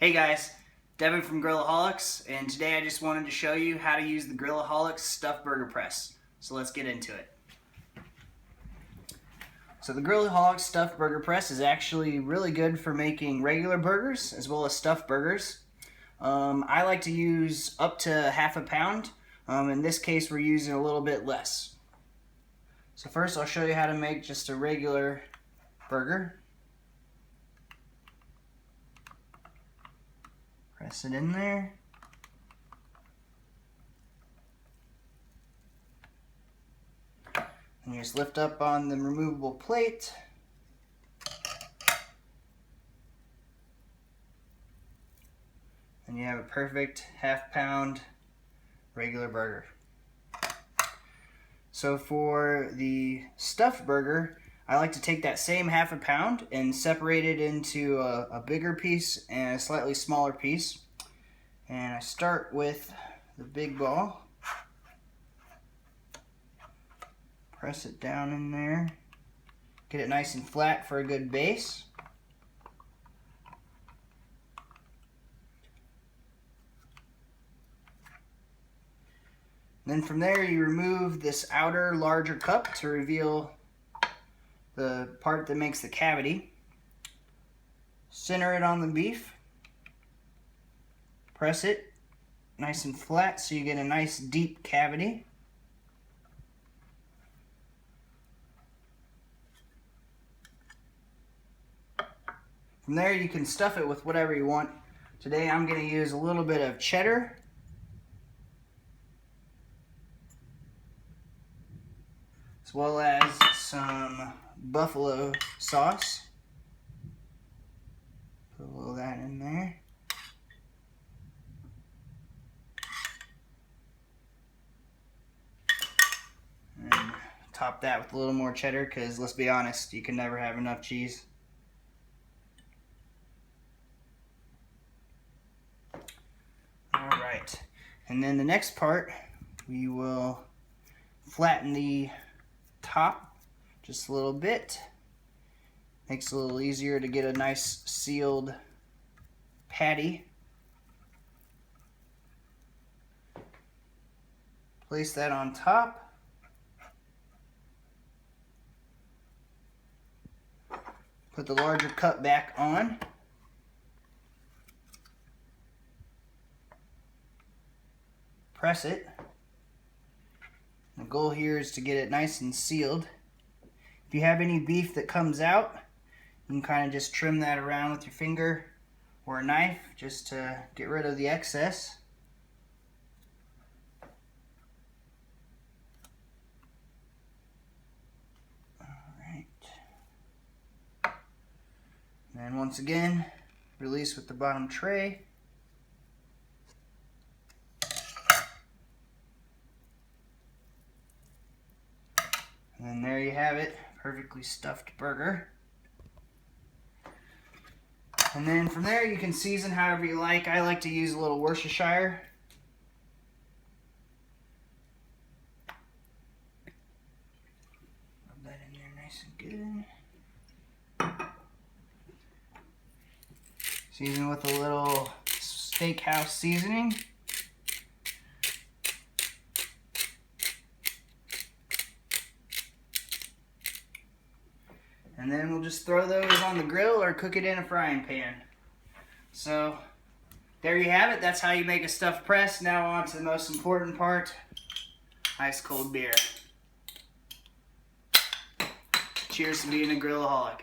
Hey guys, Devin from Grillaholics, and today I just wanted to show you how to use the Grillaholics Stuffed Burger Press. So let's get into it. So the Grillaholics Stuffed Burger Press is actually really good for making regular burgers as well as stuffed burgers. I like to use up to half a pound. In this case we're using a little bit less. So first I'll show you how to make just a regular burger. Press it in there. And you just lift up on the removable plate. And you have a perfect half-pound regular burger. So for the stuffed burger, I like to take that same half a pound and separate it into a bigger piece and a slightly smaller piece. And I start with the big ball. Press it down in there. Get it nice and flat for a good base. Then from there you remove this outer larger cup to reveal the part that makes the cavity. Center it on the beef. Press it nice and flat so you get a nice deep cavity. From there you can stuff it with whatever you want. Today I'm going to use a little bit of cheddar, as well as some buffalo sauce. Put a little of that in there. And top that with a little more cheddar, because let's be honest, you can never have enough cheese. Alright, and then the next part, we will flatten the top just a little bit. Makes it a little easier to get a nice sealed patty. Place that on top. Put the larger cup back on. Press it. The goal here is to get it nice and sealed. If you have any beef that comes out, you can kind of just trim that around with your finger or a knife just to get rid of the excess. Alright. And once again, release with the bottom tray. And there you have it, perfectly stuffed burger. And then from there you can season however you like. I like to use a little Worcestershire. Rub that in there nice and good. Season with a little steakhouse seasoning. And then we'll just throw those on the grill or cook it in a frying pan. So there you have it. That's how you make a stuffed press. Now on to the most important part, ice cold beer. Cheers to being a Grillaholic.